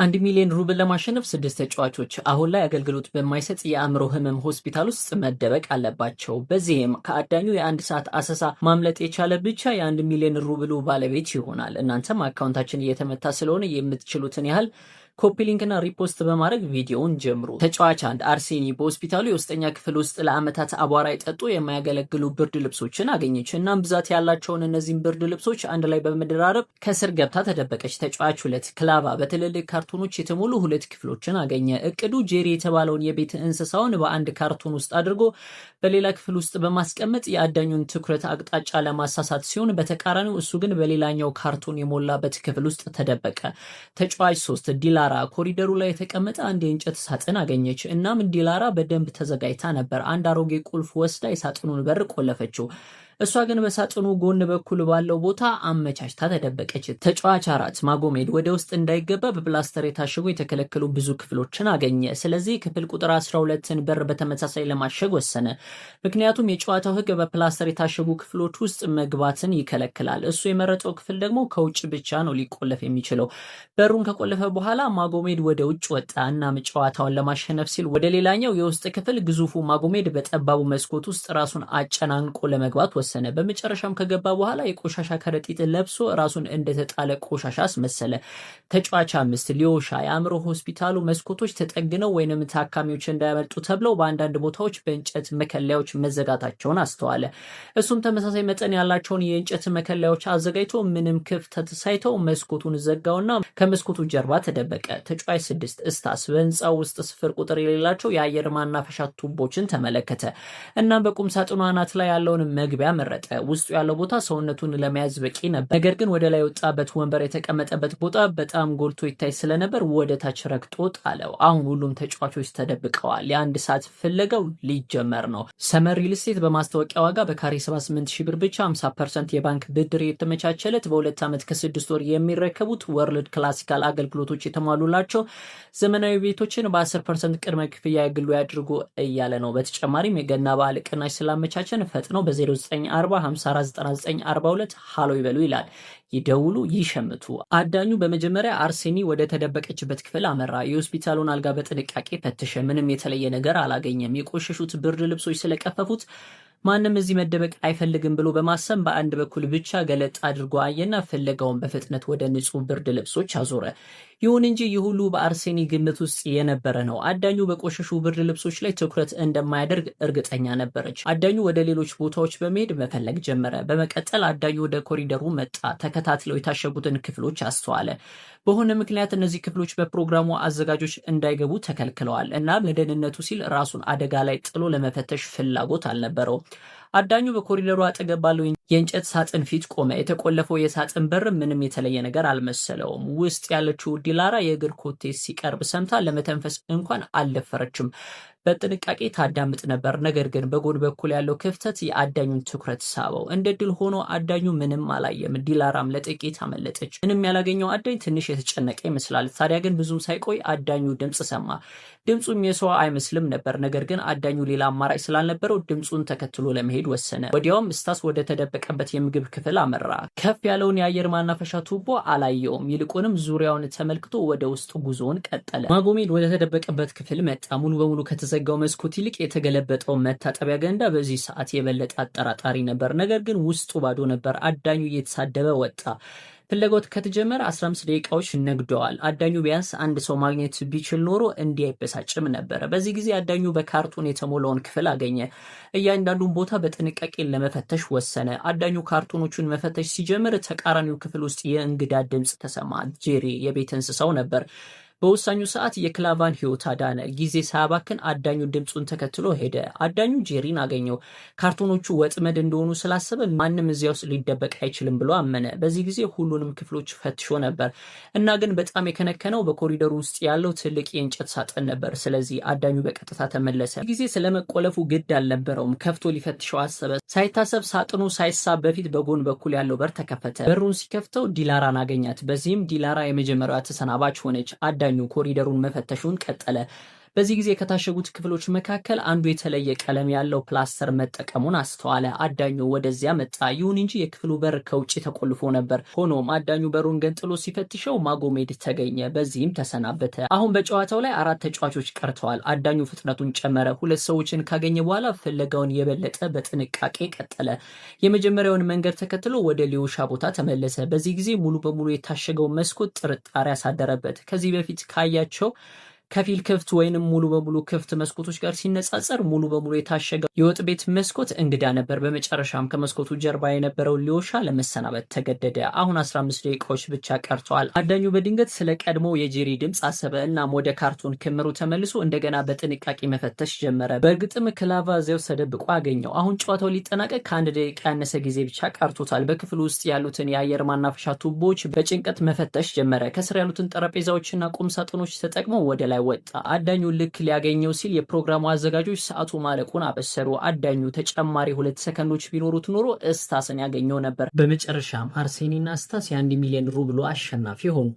1 ሚሊዮን ሩብል ለማሸነፍ 6 ተጫዋቾች አሁን ላይ አገልግሎት በማይሰጥ የአእምሮ ህመም ሆስፒታል ውስጥ መደበቅ አለባቸው። በዚህም ከአዳኙ የ1 ሰዓት አሰሳ ማምለጥ የቻለ ብቻ የ1 ሚሊዮን ሩብሉ ባለቤት ይሆናል። እናንተም አካውንታችን እየተመታ ስለሆነ የምትችሉትን ያህል ኮፒ ሊንክና ሪፖስት በማድረግ ቪዲዮውን ጀምሩ። ተጫዋች 1 አርሴኒ በሆስፒታሉ የውስጠኛ ክፍል ውስጥ ለአመታት አቧራ የጠጡ የማያገለግሉ ብርድ ልብሶችን አገኘች። እናም ብዛት ያላቸውን እነዚህን ብርድ ልብሶች አንድ ላይ በመደራረብ ከስር ገብታ ተደበቀች። ተጫዋች 2 ክላቫ በትልልቅ ካርቶኖች የተሞሉ 2 ክፍሎችን አገኘ። እቅዱ ጄሪ የተባለውን የቤት እንስሳውን በአንድ ካርቶን ውስጥ አድርጎ በሌላ ክፍል ውስጥ በማስቀመጥ የአዳኙን ትኩረት አቅጣጫ ለማሳሳት ሲሆን፣ በተቃራኒው እሱ ግን በሌላኛው ካርቶን የሞላበት ክፍል ውስጥ ተደበቀ። ተጫዋች 3 ዲላራ ኮሪደሩ ላይ የተቀመጠ አንድ የእንጨት ሳጥን አገኘች። እናም ዲላራ በደንብ ተዘጋጅታ ነበር። አንድ አሮጌ ቁልፍ ወስዳ የሳጥኑን በር ቆለፈችው። እሷ ግን በሳጥኑ ጎን በኩል ባለው ቦታ አመቻችታ ተደበቀች። ተጫዋች 4 ማጎሜድ ወደ ውስጥ እንዳይገባ በፕላስተር የታሸጉ የተከለከሉ ብዙ ክፍሎችን አገኘ። ስለዚህ ክፍል ቁጥር 12ን በር በተመሳሳይ ለማሸግ ወሰነ። ምክንያቱም የጨዋታው ሕግ በፕላስተር የታሸጉ ክፍሎች ውስጥ መግባትን ይከለክላል። እሱ የመረጠው ክፍል ደግሞ ከውጭ ብቻ ነው ሊቆለፍ የሚችለው። በሩን ከቆለፈ በኋላ ማጎሜድ ወደ ውጭ ወጣ እና ጨዋታውን ለማሸነፍ ሲል ወደ ሌላኛው የውስጥ ክፍል ግዙፉ ማጎሜድ በጠባቡ መስኮት ውስጥ ራሱን አጨናንቆ ለመግባት ወሰነ። በመጨረሻም ከገባ በኋላ የቆሻሻ ከረጢት ለብሶ ራሱን እንደተጣለ ቆሻሻ አስመሰለ። ተጫዋች 5 ሊዮሻ የአእምሮ ሆስፒታሉ መስኮቶች ተጠግነው ወይንም ታካሚዎች እንዳያመልጡ ተብለው በአንዳንድ ቦታዎች በእንጨት መከለያዎች መዘጋታቸውን አስተዋለ። እሱም ተመሳሳይ መጠን ያላቸውን የእንጨት መከለያዎች አዘጋጅቶ ምንም ክፍተት ሳይተው መስኮቱን ዘጋውና ከመስኮቱ ጀርባ ተደበቀ። ተጫዋች 6 እስታስ በህንፃው ውስጥ ስፍር ቁጥር የሌላቸው የአየር ማናፈሻ ቱቦችን ተመለከተ እና በቁም ሳጥኑ አናት ላይ ያለውን መግቢያ መረጠ። ውስጡ ያለው ቦታ ሰውነቱን ለመያዝ በቂ ነበር። ነገር ግን ወደ ላይ የወጣበት ወንበር የተቀመጠበት ቦታ በጣም ጎልቶ ይታይ ስለነበር ወደ ታች ረግጦ ጣለው። አሁን ሁሉም ተጫዋቾች ተደብቀዋል። የ1 ሰዓት ፍለጋው ሊጀመር ነው። ሰመር ሪል ስቴት በማስታወቂያ ዋጋ በካሬ 78,000 ብር ብቻ 50% የባንክ ብድር የተመቻቸለት በ2 ዓመት ከ6 ወር የሚረከቡት ወርልድ ክላሲካል አገልግሎቶች የተሟሉላቸው ዘመናዊ ቤቶችን በ10% ቅድመ ክፍያ የግሉ ያድርጉ እያለ ነው። በተጨማሪም የገና በዓል ቅናሽ ስላመቻቸን ፈጥነው በ0940 549942 ሃሎ ይበሉ ይላል። ይደውሉ፣ ይሸምቱ። አዳኙ በመጀመሪያ አርሴኒ ወደ ተደበቀችበት ክፍል አመራ። የሆስፒታሉን አልጋ በጥንቃቄ ፈተሸ። ምንም የተለየ ነገር አላገኘም። የቆሸሹት ብርድ ልብሶች ስለቀፈፉት ማንም እዚህ መደበቅ አይፈልግም ብሎ በማሰብ በአንድ በኩል ብቻ ገለጥ አድርጎ አየና ፍለጋውን በፍጥነት ወደ ንጹህ ብርድ ልብሶች አዞረ። ይሁን እንጂ ይህ ሁሉ በአርሴኒ ግምት ውስጥ የነበረ ነው። አዳኙ በቆሸሹ ብርድ ልብሶች ላይ ትኩረት እንደማያደርግ እርግጠኛ ነበረች። አዳኙ ወደ ሌሎች ቦታዎች በመሄድ መፈለግ ጀመረ። በመቀጠል አዳኙ ወደ ኮሪደሩ መጣ። ተከታትለው የታሸጉትን ክፍሎች አስተዋለ። በሆነ ምክንያት እነዚህ ክፍሎች በፕሮግራሙ አዘጋጆች እንዳይገቡ ተከልክለዋል። እናም ለደህንነቱ ሲል ራሱን አደጋ ላይ ጥሎ ለመፈተሽ ፍላጎት አልነበረውም። አዳኙ በኮሪደሩ አጠገብ ባለው የእንጨት ሳጥን ፊት ቆመ። የተቆለፈው የሳጥን በር ምንም የተለየ ነገር አልመሰለውም። ውስጥ ያለችው ዲላራ የእግር ኮቴ ሲቀርብ ሰምታ ለመተንፈስ እንኳን አልደፈረችም። በጥንቃቄ ታዳምጥ ነበር። ነገር ግን በጎን በኩል ያለው ክፍተት የአዳኙን ትኩረት ሳበው። እንደ ድል ሆኖ አዳኙ ምንም አላየም። ዲላራም ለጥቂት አመለጠች። ምንም ያላገኘው አዳኝ ትንሽ የተጨነቀ ይመስላል። ታዲያ ግን ብዙም ሳይቆይ አዳኙ ድምፅ ሰማ። ድምፁም የሰው አይመስልም ነበር። ነገር ግን አዳኙ ሌላ አማራጭ ስላልነበረው ድምፁን ተከትሎ ለመሄድ ወሰነ። ወዲያውም ስታስ ወደ ተደበቀበት የምግብ ክፍል አመራ። ከፍ ያለውን የአየር ማናፈሻ ቱቦ አላየውም። ይልቁንም ዙሪያውን ተመልክቶ ወደ ውስጥ ጉዞውን ቀጠለ። ማጎሜድ ወደ ተደበቀበት ክፍል መጣ። ሙሉ በሙሉ ዘጋው መስኮት ይልቅ የተገለበጠው መታጠቢያ ገንዳ በዚህ ሰዓት የበለጠ አጠራጣሪ ነበር። ነገር ግን ውስጡ ባዶ ነበር። አዳኙ እየተሳደበ ወጣ። ፍለጋው ከተጀመረ 15 ደቂቃዎች ነግደዋል። አዳኙ ቢያንስ አንድ ሰው ማግኘት ቢችል ኖሮ እንዲህ አይበሳጭም ነበር። በዚህ ጊዜ አዳኙ በካርቶን የተሞላውን ክፍል አገኘ። እያንዳንዱን ቦታ በጥንቃቄ ለመፈተሽ ወሰነ። አዳኙ ካርቶኖቹን መፈተሽ ሲጀምር ተቃራኒው ክፍል ውስጥ የእንግዳ ድምፅ ተሰማ። ጄሪ የቤት እንስሳው ነበር። በወሳኙ ሰዓት የክላቫን ሕይወት አዳነ። ጊዜ ሳያባክን አዳኙ ድምፁን ተከትሎ ሄደ። አዳኙ ጄሪን አገኘው። ካርቶኖቹ ወጥመድ እንደሆኑ ስላሰበ ማንም እዚያ ውስጥ ሊደበቅ አይችልም ብሎ አመነ። በዚህ ጊዜ ሁሉንም ክፍሎች ፈትሾ ነበር እና ግን በጣም የከነከነው በኮሪደሩ ውስጥ ያለው ትልቅ የእንጨት ሳጥን ነበር። ስለዚህ አዳኙ በቀጥታ ተመለሰ። ጊዜ ስለመቆለፉ ግድ አልነበረውም። ከፍቶ ሊፈትሸው አሰበ። ሳይታሰብ ሳጥኑ ሳይሳብ በፊት በጎን በኩል ያለው በር ተከፈተ። በሩን ሲከፍተው ዲላራን አገኛት። በዚህም ዲላራ የመጀመሪያዋ ተሰናባች ሆነች። አዳኙ ኮሪደሩን መፈተሹን ቀጠለ። በዚህ ጊዜ ከታሸጉት ክፍሎች መካከል አንዱ የተለየ ቀለም ያለው ፕላስተር መጠቀሙን አስተዋለ። አዳኙ ወደዚያ መጣ። ይሁን እንጂ የክፍሉ በር ከውጭ ተቆልፎ ነበር። ሆኖም አዳኙ በሩን ገንጥሎ ሲፈትሸው ማጎሜድ ተገኘ። በዚህም ተሰናበተ። አሁን በጨዋታው ላይ 4 ተጫዋቾች ቀርተዋል። አዳኙ ፍጥነቱን ጨመረ። 2 ሰዎችን ካገኘ በኋላ ፍለጋውን የበለጠ በጥንቃቄ ቀጠለ። የመጀመሪያውን መንገድ ተከትሎ ወደ ሊዮሻ ቦታ ተመለሰ። በዚህ ጊዜ ሙሉ በሙሉ የታሸገው መስኮት ጥርጣሬ አሳደረበት። ከዚህ በፊት ካያቸው ከፊል ክፍት ወይንም ሙሉ በሙሉ ክፍት መስኮቶች ጋር ሲነጻጸር ሙሉ በሙሉ የታሸገው የወጥ ቤት መስኮት እንግዳ ነበር። በመጨረሻም ከመስኮቱ ጀርባ የነበረው ሊዮሻ ለመሰናበት ተገደደ። አሁን 15 ደቂቃዎች ብቻ ቀርተዋል። አዳኙ በድንገት ስለ ቀድሞ የጄሪ ድምፅ አሰበ። እናም ወደ ካርቱን ክምሩ ተመልሶ እንደገና በጥንቃቄ መፈተሽ ጀመረ። በእርግጥም ክላቫ እዚያው ተደብቆ አገኘው። አሁን ጨዋታው ሊጠናቀቅ ከ1 ደቂቃ ያነሰ ጊዜ ብቻ ቀርቶታል። በክፍሉ ውስጥ ያሉትን የአየር ማናፈሻ ቱቦዎች በጭንቀት መፈተሽ ጀመረ። ከስር ያሉትን ጠረጴዛዎችና ቁም ሳጥኖች ተጠቅሞ ወደ ላይ ወጣ። አዳኙ ልክ ሊያገኘው ሲል የፕሮግራሙ አዘጋጆች ሰዓቱ ማለቁን አበሰሩ። አዳኙ ተጨማሪ 2 ሰከንዶች ቢኖሩት ኖሮ እስታስን ያገኘው ነበር። በመጨረሻም አርሴኒና እስታስ የ1 ሚሊዮን ሩብሎ አሸናፊ ሆኑ።